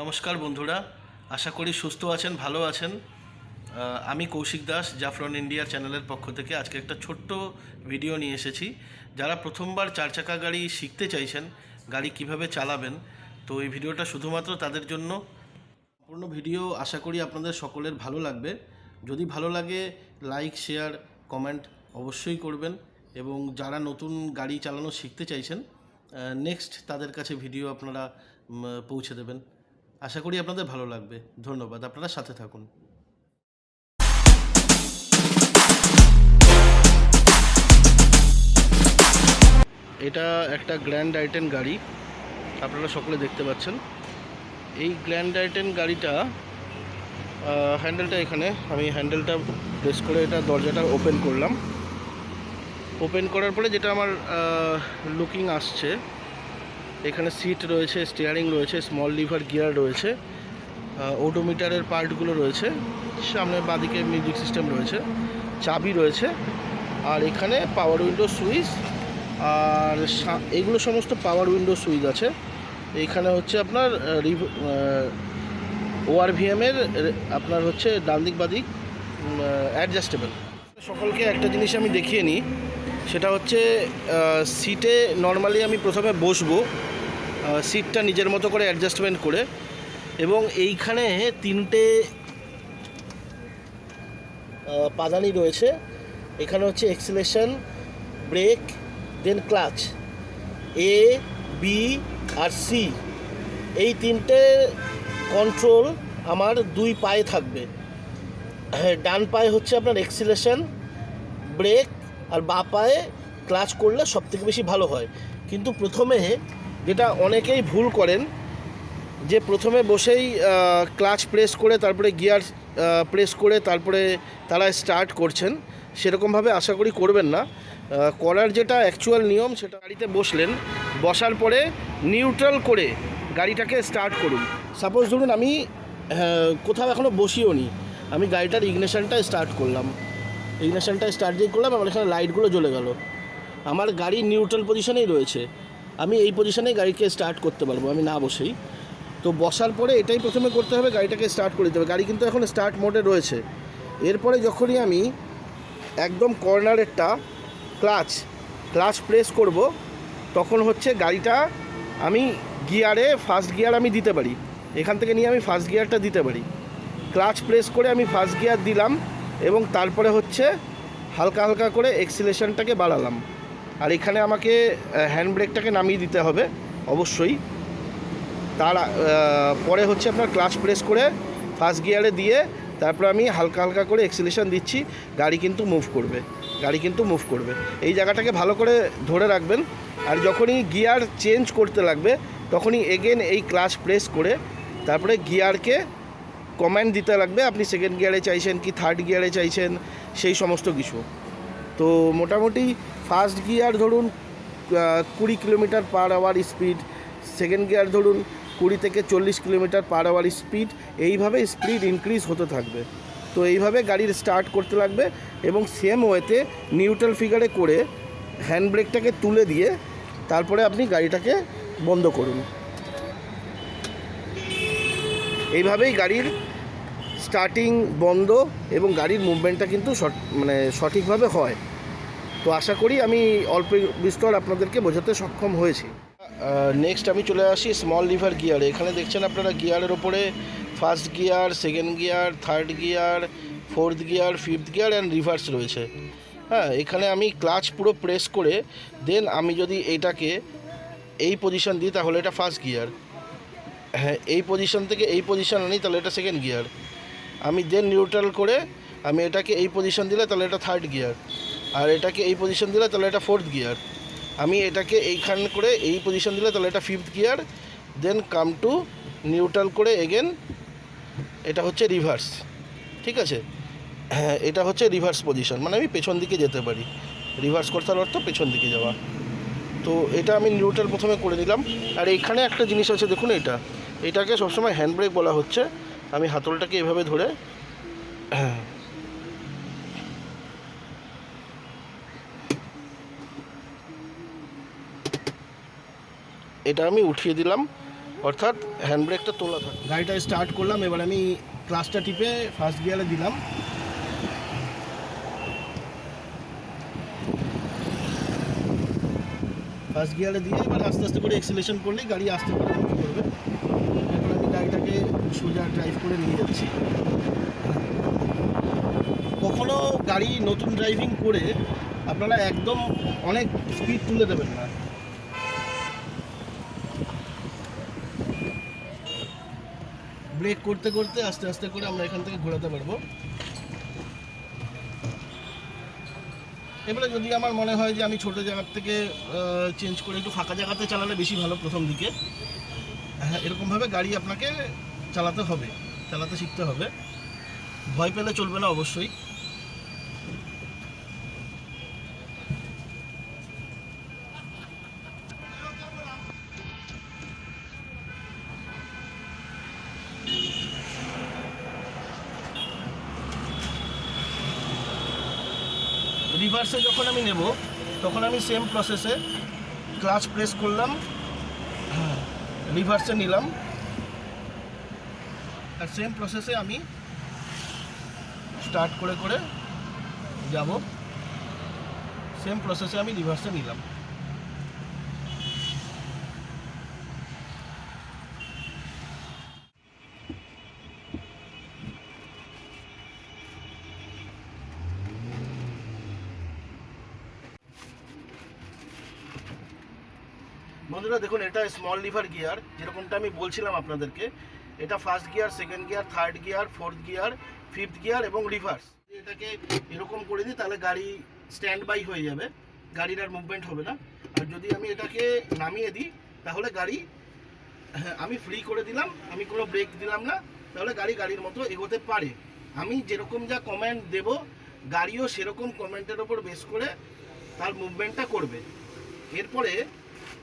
নমস্কার বন্ধুরা, আশা করি সুস্থ আছেন, ভালো আছেন। আমি কৌশিক দাস, জাফরন ইন্ডিয়া চ্যানেলের পক্ষ থেকে আজকে একটা ছোট্ট ভিডিও নিয়ে এসেছি। যারা প্রথমবার চার চাকা গাড়ি শিখতে চাইছেন, গাড়ি কিভাবে চালাবেন, তো এই ভিডিওটা শুধুমাত্র তাদের জন্য। সম্পূর্ণ ভিডিও আশা করি আপনাদের সকলের ভালো লাগবে। যদি ভালো লাগে লাইক, শেয়ার, কমেন্ট অবশ্যই করবেন। এবং যারা নতুন গাড়ি চালানো শিখতে চাইছেন, নেক্সট তাদের কাছে ভিডিও আপনারা পৌঁছে দেবেন। আশা করি আপনাদের ভালো লাগবে। ধন্যবাদ, আপনারা সাথে থাকুন। এটা একটা গ্র্যান্ড আইটেন গাড়ি, আপনারা সকলে দেখতে পাচ্ছেন। এই গ্র্যান্ড আইটেন গাড়িটা হ্যান্ডেলটা এখানে, আমি হ্যান্ডেলটা প্রেস করে এটা দরজাটা ওপেন করলাম। ওপেন করার পরে যেটা আমার লুকিং আসছে, এখানে সিট রয়েছে, স্টিয়ারিং রয়েছে, স্মল লিভার গিয়ার রয়েছে, ওডোমিটারের পার্টগুলো রয়েছে, সামনে বাঁদিকে মিউজিক সিস্টেম রয়েছে, চাবি রয়েছে, আর এখানে পাওয়ার উইন্ডো সুইচ, আর এগুলো সমস্ত পাওয়ার উইন্ডো সুইচ আছে। এইখানে হচ্ছে আপনার ওআরভিএমের আপনার হচ্ছে ডান দিক বাদিক অ্যাডজাস্টেবল। সকলকে একটা জিনিস আমি দেখিয়ে নিই, সেটা হচ্ছে সিটে নর্মালি আমি প্রথমে বসবো, সিটটা নিজের মতো করে অ্যাডজাস্টমেন্ট করে, এবং এইখানে তিনটে পাদানি রয়েছে। এখানে হচ্ছে এক্সিলেশন, ব্রেক, দেন ক্লাচ, এ, বি আর সি। এই তিনটে কন্ট্রোল আমার দুই পায়ে থাকবে। ডান পায়ে হচ্ছে আপনার এক্সিলেশন, ব্রেক, আর বাঁ পায়ে ক্লাচ করলে সবথেকে বেশি ভালো হয়। কিন্তু প্রথমে যেটা অনেকেই ভুল করেন, যে প্রথমে বসেই ক্লাচ প্রেস করে তারপরে গিয়ার প্রেস করে তারপরে তারা স্টার্ট করছেন, সেরকমভাবে আশা করি করবেন না। করার যেটা অ্যাকচুয়াল নিয়ম, সেটা গাড়িতে বসলেন, বসার পরে নিউট্রাল করে গাড়িটাকে স্টার্ট করুন। সাপোজ ধরুন আমি কোথাও এখনও বসিও নি, আমি গাড়িটার ইগনিশনটা স্টার্ট করলাম, ইগনিশনটা স্টার্ট দিয়ে করলাম, আমার এখানে লাইটগুলো জ্বলে গেল, আমার গাড়ি নিউট্রাল পজিশনেই রয়েছে, আমি এই পজিশনেই গাড়িকে স্টার্ট করতে পারবো আমি না বসেই। তো বসার পরে এটাই প্রথমে করতে হবে, গাড়িটাকে স্টার্ট করে দিতে হবে। গাড়ি কিন্তু এখন স্টার্ট মোডে রয়েছে। এরপরে যখনই আমি একদম কর্নারেরটা ক্লাচ প্রেস করব, তখন হচ্ছে গাড়িটা আমি গিয়ারে ফার্স্ট গিয়ার আমি দিতে পারি, এখান থেকে নিয়ে আমি ফার্স্ট গিয়ারটা দিতে পারি। ক্লাচ প্রেস করে আমি ফার্স্ট গিয়ার দিলাম, এবং তারপরে হচ্ছে হালকা হালকা করে এক্সিলেশনটাকে বাড়ালাম। আর এখানে আমাকে হ্যান্ড ব্রেকটাকে নামিয়ে দিতে হবে অবশ্যই। তার পরে হচ্ছে আপনার ক্লাচ প্রেস করে ফার্স্ট গিয়ারে দিয়ে তারপরে আমি হালকা হালকা করে এক্সিলেশন দিচ্ছি, গাড়ি কিন্তু মুভ করবে। এই জায়গাটাকে ভালো করে ধরে রাখবেন। আর যখনই গিয়ার চেঞ্জ করতে লাগবে, তখনই এগেন এই ক্লাচ প্রেস করে তারপরে গিয়ারকে কমান্ড দিতে লাগবে, আপনি সেকেন্ড গিয়ারে চাইছেন কি থার্ড গিয়ারে চাইছেন, সেই সমস্ত কিছু। তো মোটামুটি ফার্স্ট গিয়ার ধরুন 20 kilometre per hour speed, second gear ধরুন 20 থেকে 40 কিলোমিটার পার আওয়ার স্পিড, এইভাবে স্পিড ইনক্রিজ হতে থাকবে। তো এইভাবে গাড়ির স্টার্ট করতে লাগবে, এবং সেম ওয়েতে নিউট্রাল ফিগারে করে হ্যান্ড ব্রেকটাকে তুলে দিয়ে তারপরে আপনি গাড়িটাকে বন্ধ করুন। এইভাবেই গাড়ির স্টার্টিং, বন্ধ এবং গাড়ির মুভমেন্টটা কিন্তু সঠিকভাবে হয়। তো আশা করি আমি অল্প বিস্তর আপনাদেরকে বোঝাতে সক্ষম হয়েছি। নেক্সট আমি চলে আসি স্মল লিভার গিয়ারে। এখানে দেখছেন আপনারা গিয়ারের ওপরে first gear, second gear, third gear, fourth gear, fifth gear and reverse রয়েছে। হ্যাঁ, এখানে আমি ক্লাচ পুরো প্রেস করে দেন আমি যদি এইটাকে এই পজিশন দিই, তাহলে এটা ফার্স্ট গিয়ার। হ্যাঁ, এই পজিশন থেকে এই পজিশন আনি, তাহলে এটা সেকেন্ড গিয়ার। আমি দেন নিউট্রাল করে আমি এটাকে এই পজিশন দিলে তাহলে এটা থার্ড গিয়ার, আর এটাকে এই পজিশন দিলে তাহলে এটা ফোর্থ গিয়ার। আমি এটাকে এইখান করে এই পজিশন দিলে তাহলে এটা fifth gear, then come to neutral করে এগেন এটা হচ্ছে রিভার্স। ঠিক আছে, হ্যাঁ, এটা হচ্ছে রিভার্স পজিশন, মানে আমি পেছন দিকে যেতে পারি। রিভার্স করতে অর্থ পেছন দিকে যাওয়া। তো এটা আমি নিউট্রাল প্রথমে করে নিলাম। আর এইখানে একটা জিনিস আছে, দেখুন, এটাকে সবসময় হ্যান্ড ব্রেক বলা হচ্ছে। আমি হাতলটাকে এভাবে ধরে এটা আমি উঠিয়ে দিলাম, অর্থাৎ হ্যান্ড ব্রেকটা তোলা থাকে। গাড়িটা স্টার্ট করলাম, এবার আমি ক্লাচটা টিপে ফার্স্ট গিয়ারে দিলাম। ফার্স্ট গিয়ারে দিয়ে এবার আস্তে আস্তে করে এক্সেলেশন করলেই গাড়ি আস্তে করে মুভ করবে। এবার আমি গাড়িটাকে সোজা ড্রাইভ করে নিয়ে যাচ্ছি। কখনো গাড়ি নতুন ড্রাইভিং করে আপনারা একদম অনেক স্পিড তুলে দেবেন না। ব্রেক করতে করতে আস্তে আস্তে করে আমরা এখান থেকে ঘোরাতে পারবো। এবারে যদি আমার মনে হয় যে আমি ছোটো জায়গার থেকে চেঞ্জ করে একটু ফাঁকা জায়গাতে চালালে বেশি ভালো প্রথম দিকে, হ্যাঁ এরকমভাবে গাড়ি আপনাকে চালাতে হবে, চালাতে শিখতে হবে। ভয় পেলে চলবে না অবশ্যই। রিভার্সে যখন আমি নেব তখন আমি সেম প্রসেসে ক্লাচ প্রেস করলাম, হ্যাঁ রিভার্সে নিলাম, আর সেম প্রসেসে আমি স্টার্ট করে করে যাব, সেম প্রসেসে আমি রিভার্সে নিলাম। বন্ধুরা দেখুন, এটা স্মল লিভার গিয়ার, যেরকমটা আমি বলছিলাম আপনাদেরকে। এটা first gear, second gear, third gear, fourth gear, fifth gear এবং রিভার্স। এটাকে এরকম করে দিই তাহলে গাড়ি স্ট্যান্ড বাই হয়ে যাবে, গাড়ির আর মুভমেন্ট হবে না। আর যদি আমি এটাকে নামিয়ে দিই তাহলে গাড়ি, হ্যাঁ আমি ফ্রি করে দিলাম, আমি কোনো ব্রেক দিলাম না, তাহলে গাড়ি গাড়ির মতো এগোতে পারে। আমি যেরকম যা কমেন্ট দেব গাড়িও সেরকম কমেন্টের ওপর বেস করে তার মুভমেন্টটা করবে। এরপরে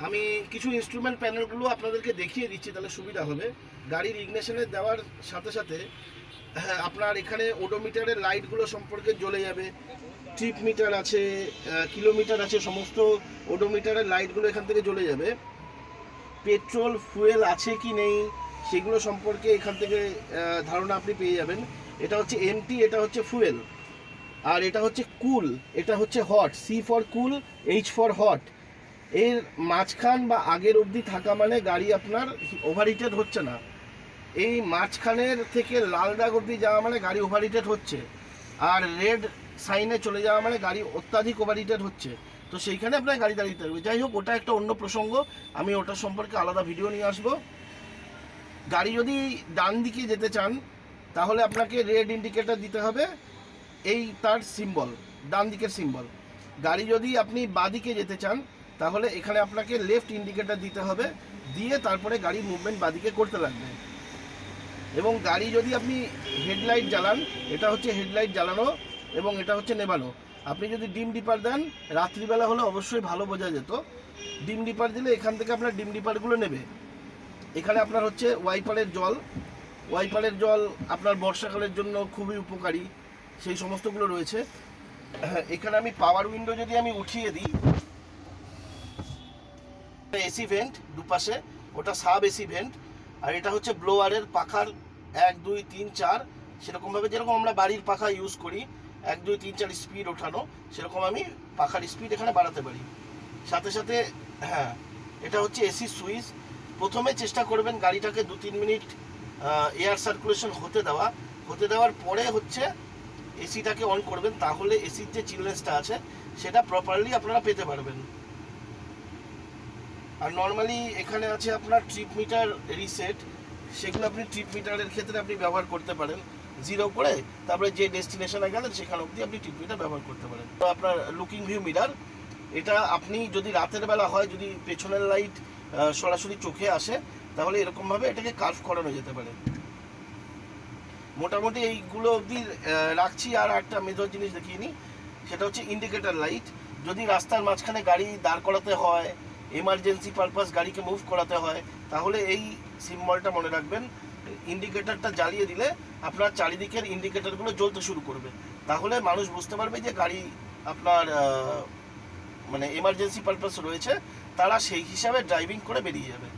আমি কিছু ইনস্ট্রুমেন্ট প্যানেলগুলো আপনাদেরকে দেখিয়ে দিচ্ছি, তাহলে সুবিধা হবে। গাড়ির ইগনিশনে দেওয়ার সাথে সাথে আপনার এখানে ওডোমিটারের লাইটগুলো সম্পর্কে জ্বলে যাবে। ট্রিপ মিটার আছে, কিলোমিটার আছে, সমস্ত ওডোমিটারের লাইটগুলো এখান থেকে জ্বলে যাবে। পেট্রোল ফুয়েল আছে কি নেই সেগুলো সম্পর্কে এখান থেকে ধারণা আপনি পেয়ে যাবেন। এটা হচ্ছে এমটি, এটা হচ্ছে ফুয়েল, আর এটা হচ্ছে কুল, এটা হচ্ছে hot. C for cool, H for hot. এর মাঝখান বা আগের অবধি থাকা মানে গাড়ি আপনার ওভারহিটেড হচ্ছে না। এই মাঝখানের থেকে লাল দাগ অবধি যাওয়া মানে গাড়ি ওভারহিটেড হচ্ছে, আর রেড সাইনে চলে যাওয়া মানে গাড়ি অত্যাধিক ওভারহিটেড হচ্ছে। তো সেইখানে আপনার গাড়ি দাঁড়িয়ে থাকবে। যাই হোক, ওটা একটা অন্য প্রসঙ্গ, আমি ওটার সম্পর্কে আলাদা ভিডিও নিয়ে আসবো। গাড়ি যদি ডান দিকে যেতে চান তাহলে আপনাকে রেড ইন্ডিকেটর দিতে হবে, এই তার সিম্বল, ডান দিকের সিম্বল। গাড়ি যদি আপনি বাঁ দিকে যেতে চান তাহলে এখানে আপনাকে লেফট ইন্ডিকেটর দিতে হবে, দিয়ে তারপরে গাড়ির মুভমেন্ট বাঁদিকে করতে লাগবে। এবং গাড়ি যদি আপনি হেডলাইট জ্বালান, এটা হচ্ছে হেডলাইট জ্বালানো এবং এটা হচ্ছে নেভানো। আপনি যদি ডিম ডিপার দেন, রাত্রিবেলা হলে অবশ্যই ভালো বোঝা যেত। ডিম ডিপার দিলে এখান থেকে আপনার ডিম ডিপারগুলো নেবে। এখানে আপনার হচ্ছে ওয়াইপারের জল, ওয়াইপারের জল আপনার বর্ষাকালের জন্য খুবই উপকারী, সেই সমস্তগুলো রয়েছে। এখানে আমি পাওয়ার উইন্ডো যদি আমি উঠিয়ে দিই, এসি ভেন্ট দুপাশে, ওটা সাব এসি ভেন্ট। আর এটা হচ্ছে ব্লোয়ারের পাখার 1 2 3 4, সেরকমভাবে যেরকম আমরা বাড়ির পাখা ইউজ করি 1 2 3 4 স্পিড ওঠানো, সেরকম আমি পাখার স্পিড এখানে বাড়াতে পারি। সাথে সাথে হ্যাঁ, এটা হচ্ছে এসি সুইচ। প্রথমে চেষ্টা করবেন গাড়িটাকে 2-3 মিনিট এয়ার সার্কুলেশন হতে দেওয়ার পরে হচ্ছে এসিটাকে অন করবেন, তাহলে এসির যে চিলনেসটা আছে সেটা প্রপারলি আপনারা পেতে পারবেন। আর নর্মালি এখানে আছে আপনার ট্রিপ মিটার রিসেট, সেগুলো আপনি ট্রিপ মিটারের ক্ষেত্রে আপনি ব্যবহার করতে পারেন। 0 করে তারপরে যে ডেস্টিনেশনে গেলেন সেখান অবধি আপনি ট্রিপ মিটার ব্যবহার করতে পারেন। তো আপনার লুকিং ভিউ মিরার, এটা আপনি যদি রাতের বেলা হয়, যদি পেছনের লাইট সরাসরি চোখে আসে তাহলে এরকমভাবে এটাকে কার্ভ করানো যেতে পারে। মোটামুটি এইগুলো অবধি রাখছি। আর একটা মেজর জিনিস দেখিয়ে নিই, সেটা হচ্ছে ইন্ডিকেটর লাইট। যদি রাস্তার মাঝখানে গাড়ি দাঁড় করাতে হয়, এমার্জেন্সি পারপাস গাড়িকে মুভ করাতে হয়, তাহলে এই সিম্বলটা মনে রাখবেন। ইন্ডিকেটরটা জ্বালিয়ে দিলে আপনার চারিদিকের ইন্ডিকেটরগুলো জ্বলতে শুরু করবে, তাহলে মানুষ বুঝতে পারবে যে গাড়ি আপনার মানে এমার্জেন্সি পারপাস রয়েছে, তারা সেই হিসাবে ড্রাইভিং করে বেরিয়ে যাবে।